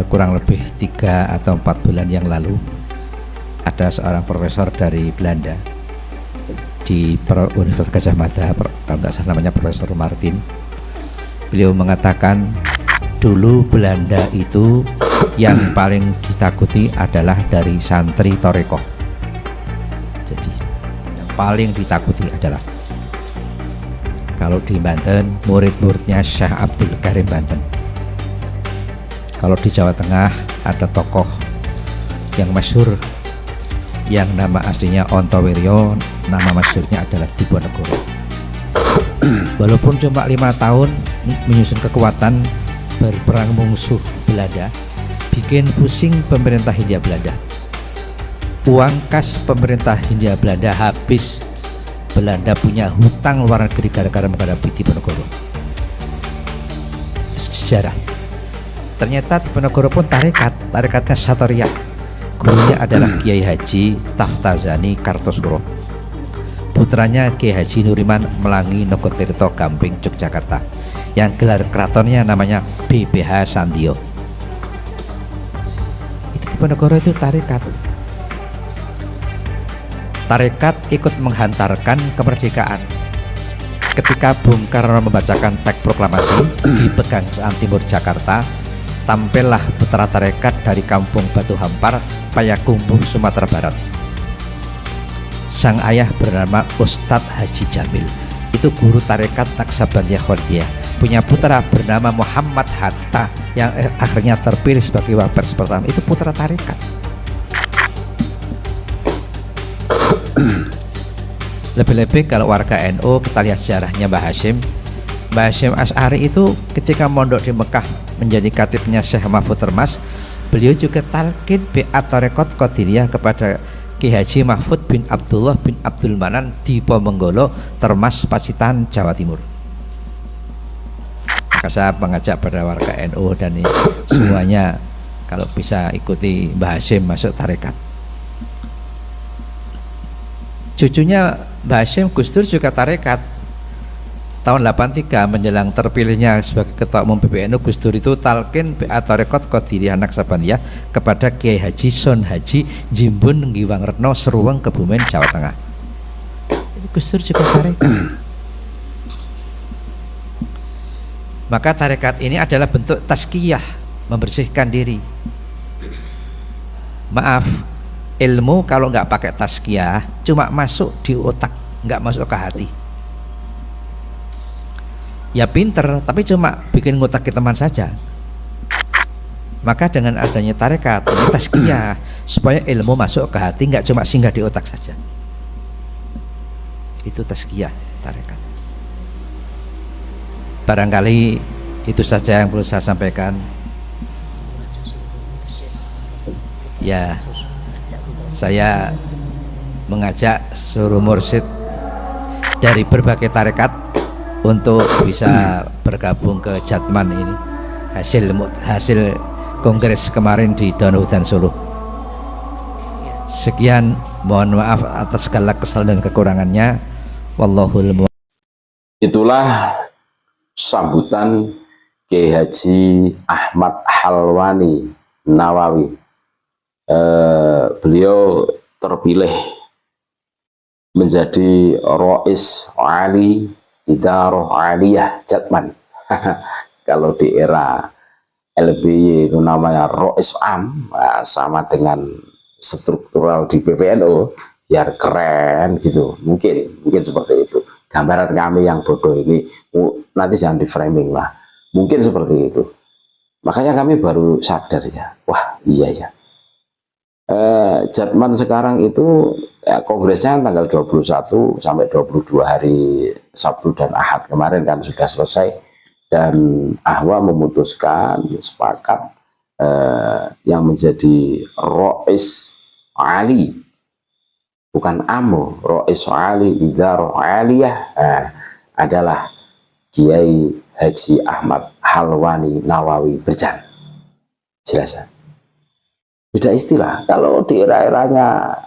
kurang lebih 3 atau 4 bulan yang lalu ada seorang profesor dari Belanda di Universitas Gadjah Mada, kalau nggak salah namanya Profesor Martin. Beliau mengatakan dulu Belanda itu yang paling ditakuti adalah dari santri Torekoh. Jadi yang paling ditakuti adalah, kalau di Banten murid-muridnya Syekh Abdul Karim Banten. Kalau di Jawa Tengah ada tokoh yang masyhur yang nama aslinya Ontowiryo, nama masyhurnya adalah Diponegoro. Walaupun cuma 5 tahun menyusun kekuatan berperang musuh Belanda, bikin pusing pemerintah Hindia Belanda. Uang kas pemerintah Hindia Belanda habis. Belanda punya hutang luar negeri gara-gara menghadapi Diponegoro. Sejarah. Ternyata Diponegoro pun tarikatnya Satoriyah. Gurunya adalah Kiai Haji Taftazani Kartosuro, putranya Kiai Haji Nuriman Melangi Nogotirto Gamping Yogyakarta, yang gelar keratonnya namanya BPH Sandio. Itu Diponegoro itu tarekat ikut menghantarkan kemerdekaan. Ketika Bung Karno membacakan teks proklamasi di Pegangsaan Timur Jakarta, tampillah putra tarekat dari kampung Batu Hampar, Payakumbuh, Sumatera Barat. Sang ayah bernama Ustadz Haji Jamil, itu guru tarekat Naksabandiyah Kholidiyah. Punya putra bernama Muhammad Hatta yang akhirnya terpilih sebagai wapres pertama, itu putra tarekat. Lebih-lebih kalau warga NU, kita lihat sejarahnya Mbah Hashim Asy'ari itu ketika mondok di Mekah menjadi khatibnya Syekh Mahfud Termas, beliau juga talqin bi'at tarekat Qadiriyah kepada Ki Haji Mahfud bin Abdullah bin Abdul Manan di Ponorogo, Termas, Pacitan, Jawa Timur. Maka saya mengajak pada warga NU dan semuanya kalau bisa ikuti Mbah Hashim masuk tarekat. Cucunya Mbah Hashim, Gus Dur, juga tarekat. Tahun 83 menjelang terpilihnya sebagai Ketua Umum PBNU, Gus Dur itu talqin bi'at tarekat Qadiriyah Naksabandiyah kepada Kiai Haji Son Haji Jimbun Ngiwang Retno Seruweng, Kebumen, Jawa Tengah. Gus Dur juga tarekat. Maka tarekat ini adalah bentuk tazkiyah, membersihkan diri. Maaf, ilmu kalau nggak pakai tazkiyah cuma masuk di otak, nggak masuk ke hati. Ya pinter, tapi cuma bikin ngutaki teman saja. Maka dengan adanya tarekat ini tazkiyah, supaya ilmu masuk ke hati, nggak cuma singgah di otak saja. Itu tazkiyah tarekat. Barangkali itu saja yang perlu saya sampaikan. Ya, saya mengajak seluruh mursyid dari berbagai tarekat untuk bisa bergabung ke Jatman ini, hasil kongres kemarin di Danuhudan Solo. Sekian, mohon maaf atas segala kesalahan dan kekurangannya. Wallahul muwaffiq. Itulah sambutan Kiai Haji Ahmad Halwani Nawawi. Beliau terpilih menjadi Rais Ali Idaroh Aliyah Jatman. Kalau di era LBY itu namanya Rais Am, sama dengan struktural di PBNU, biar keren gitu. Mungkin seperti itu. Gambaran kami yang bodoh ini nanti jangan di framing lah. Mungkin seperti itu. Makanya kami baru sadar ya, wah iya ya. Jatman sekarang itu kongresnya tanggal 21 sampai 22 hari Sabtu dan Ahad kemarin kan sudah selesai, dan Ahwa memutuskan sepakat yang menjadi Rais Ali, bukan Amo, Rais Ali Idaroh Aliyah adalah Kiai Haji Ahmad Halwani Nawawi Berjan. Jelas ya? Beda istilah. Kalau di era-eranya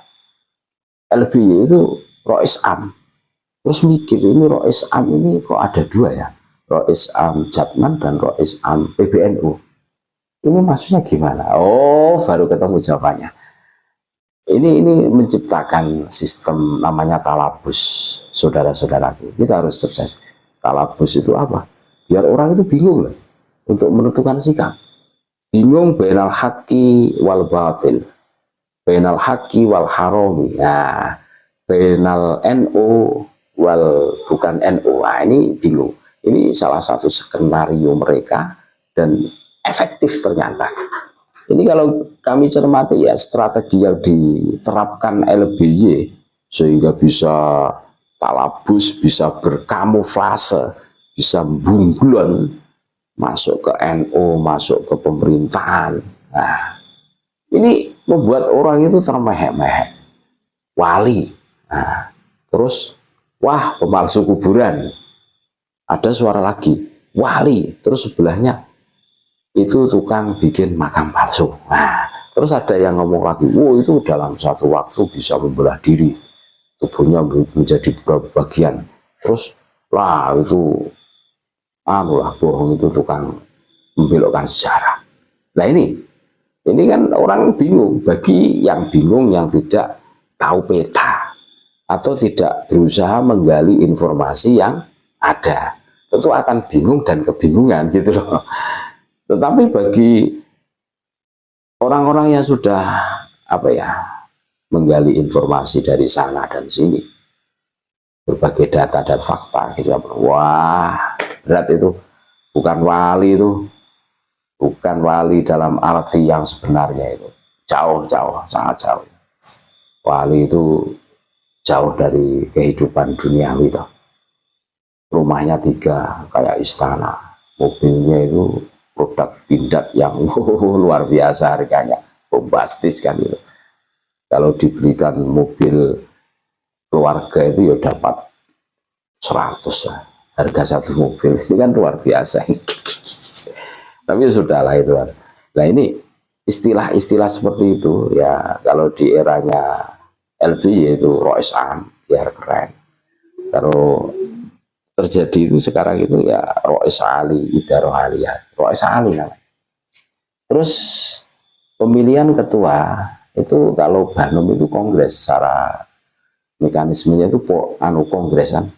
LBY itu Rais Am, terus mikir ini Rais Am ini kok ada dua ya, Rais Am Jatman dan Rais Am PBNU. Ini maksudnya gimana? Oh, baru ketemu jawabannya. Ini menciptakan sistem namanya talabus, saudara-saudaraku. Kita harus cerdas. Talabus itu apa? Biar orang itu bingung lah untuk menentukan sikap. Bingung bainal haqqi wal batil, bainal haqqi wal harami. Nah, bainal NU wal bukan NU. Nah, ini bingung. Ini salah satu skenario mereka dan efektif ternyata. Ini kalau kami cermati ya strategi yang diterapkan LBY sehingga bisa talabus, bisa berkamuflase, bisa bunglon masuk ke NU, masuk ke pemerintahan. Nah, ini membuat orang itu termehek-mehek. Wali. Nah, terus wah pemalsu kuburan. Ada suara lagi, wali. Terus sebelahnya itu tukang bikin makam palsu. Nah, terus ada yang ngomong lagi, wow itu dalam satu waktu bisa membelah diri, tubuhnya menjadi beberapa bagian. Terus lah itu, lah bohong, itu tukang membelokkan sejarah. Nah ini kan orang bingung. Bagi yang bingung, yang tidak tahu peta atau tidak berusaha menggali informasi yang ada, tentu akan bingung dan kebingungan gitu loh. Tetapi bagi orang-orang yang sudah menggali informasi dari sana dan sini, berbagai data dan fakta gitu ya, wah berat itu. Bukan wali itu, bukan wali dalam arti yang sebenarnya itu, jauh sangat jauh. Wali itu jauh dari kehidupan duniawi itu. Rumahnya 3 kayak istana, mobilnya itu produk pindad yang luar biasa harganya, bombastis kan itu. Kalau diberikan mobil keluarga itu ya dapat 100 ya, harga satu mobil. Ini kan luar biasa. Tapi ya sudahlah itu. Nah ini istilah-istilah seperti itu ya, kalau di eranya LBY itu Rois Am, biar keren. Kalau terjadi itu sekarang itu ya Rois Ali, Idaroh Aliyah, Rois Ali namanya. Terus pemilihan ketua itu kalau Banum itu kongres, secara mekanismenya itu kongresan.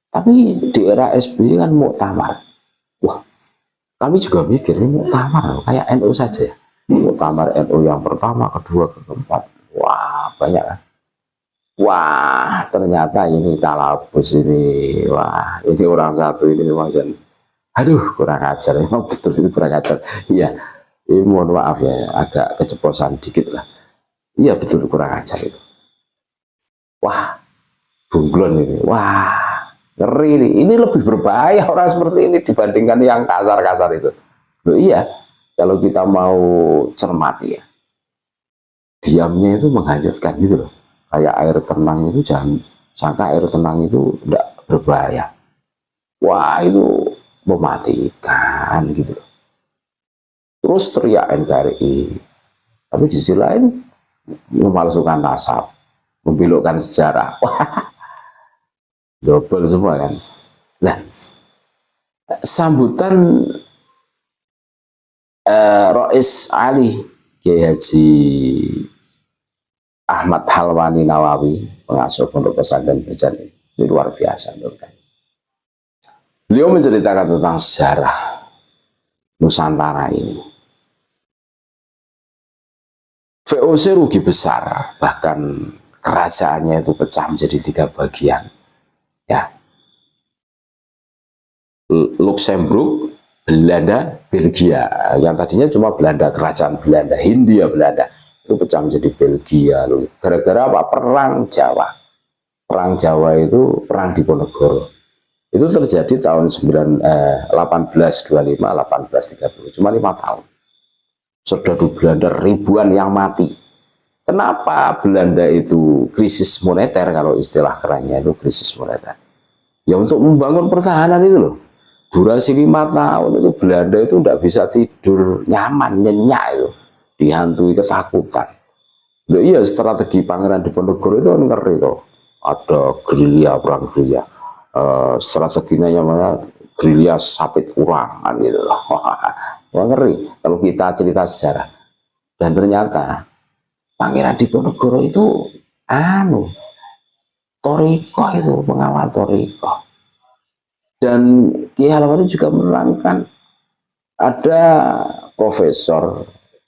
Tapi di era SBY kan muktamar. Wah, kami juga mikir ini muktamar kayak NU saja ya. Muktamar NU yang pertama, kedua, keempat. Wah, banyak kan. Wah, ternyata ini talabus ini. Wah, ini orang satu ini memang aduh, kurang ajar. Memang betul itu kurang ajar. Iya, ini mohon maaf ya, agak keceplosan dikit lah. Iya, betul kurang ajar itu. Wah, bunglon ini. Wah, ngeri ini. Ini lebih berbahaya orang seperti ini dibandingkan yang kasar-kasar itu. Loh iya, kalau kita mau cermati ya, diamnya itu menghanyutkan gitu loh. Kayak air tenang itu, jangan sangka air tenang itu tidak berbahaya. Wah itu mematikan gitu loh. Terus teriak NKRI, tapi di sisi lain memalsukan nasab, membelokkan sejarah. Wah, double semua kan. Nah, sambutan Rois Ali Kiai Haji Ahmad Halwani Nawawi, pengasuh Pondok Pesantren Berjan, ini luar biasa menurut saya. Beliau menceritakan tentang sejarah Nusantara ini. VOC rugi besar, bahkan kerajaannya itu pecah menjadi 3 bagian. Ya, Luxembourg, Belanda, Belgia. Yang tadinya cuma Belanda, kerajaan Belanda, Hindia Belanda. Itu pecah menjadi Belgia loh. Gara-gara apa? Perang Jawa. Perang Jawa itu perang Diponegoro. Itu terjadi tahun 1825, 1830. Cuma 5 tahun. Serdadu Belanda ribuan yang mati. Kenapa Belanda itu krisis moneter, kalau istilah kerennya itu krisis moneter? Ya untuk membangun pertahanan itu loh. Durasi 5 tahun itu Belanda itu tidak bisa tidur nyaman, nyenyak itu. Dihantui ketakutan. Loh iya, strategi Pangeran Diponegoro itu kan ngeri tuh. Ada gerilya, perang gerilya. Strateginya namanya gerilya sapit urang kan gitu. Wah, ngeri kalau kita cerita sejarah. Dan ternyata Pangeran Diponegoro itu toriko itu, pengawal toriko. Dan Ki Halamani juga menerangkan ada profesor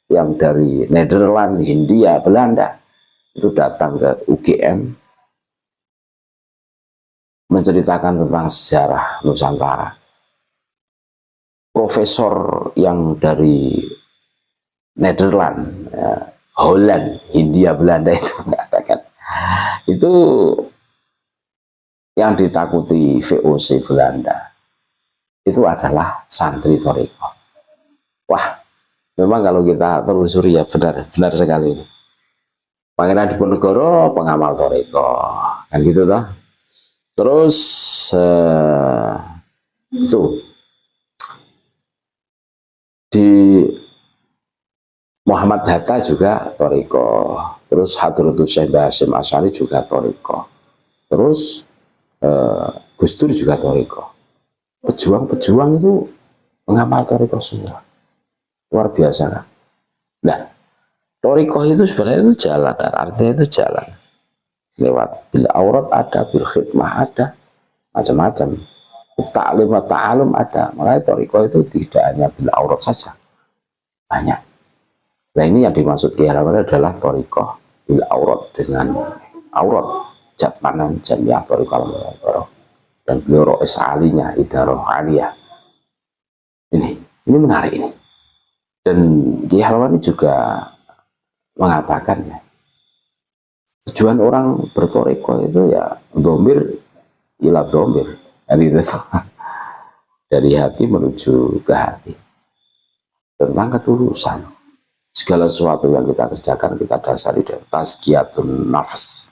yang dari Nederland, Hindia, Belanda itu datang ke UGM menceritakan tentang sejarah Nusantara. Profesor yang dari Nederland, Holland, Hindia, Belanda itu mengatakan itu yang ditakuti VOC Belanda itu adalah santri toriko. Wah, memang kalau kita telusuri ya benar sekali ini. Pangeran Diponegoro pengamal toriko, kan gitu toh. Terus itu di Muhammad Hatta juga toriko. Terus Hadratus Syekh Hasyim Asy'ari juga toriko. Terus Gus Dur juga toriko. Pejuang-pejuang itu mengamal toriko semua. Luar biasa kan. Nah, toriko itu sebenarnya itu jalan, artinya itu jalan. Lewat bil aurat ada, bil khidmah ada, macam-macam. Ta'lim wa ta'alum ada. Makanya toriko itu tidak hanya bil aurat saja. Banyak. Nah, ini yang dimaksud Ki Halamani adalah toriko bil aurat dengan aurat. Jatmanan Jamiah Toriko Al-Mubarak. Dan beliau ro'is alinya, idaroh aliyah. Ini menarik ini. Dan Ki Halamani juga mengatakan ya, tujuan orang bertoriko itu ya domir ila domir. Dari hati menuju ke hati. Tentang ketulusan. Segala sesuatu yang kita kerjakan kita dasari dari tazkiyatun nafas.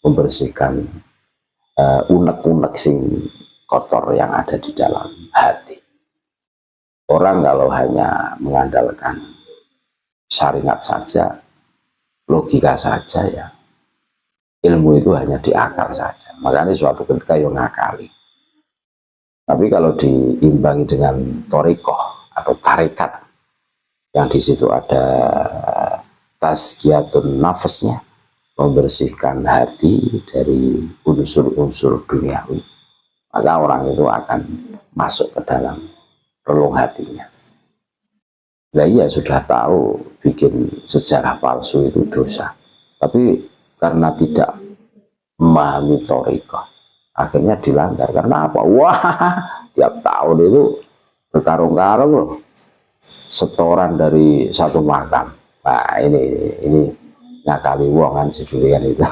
Membersihkan unek-unek sing kotor yang ada di dalam hati. Orang kalau hanya mengandalkan syariat saja, logika saja ya, ilmu itu hanya di akal saja. Makanya suatu ketika yang ngakali. Tapi kalau diimbangi dengan torikoh atau tarekat, yang di situ ada tazkiyatun nafasnya, membersihkan hati dari unsur-unsur duniawi, maka orang itu akan masuk ke dalam relung hatinya. Nah, iya sudah tahu bikin sejarah palsu itu dosa, tapi karena tidak memahami toriko, akhirnya dilanggar. Karena apa? Wah, tiap tahun itu berkarung-karung loh, setoran dari satu makam. Nah, ini ngakali wong kan judulnya itu.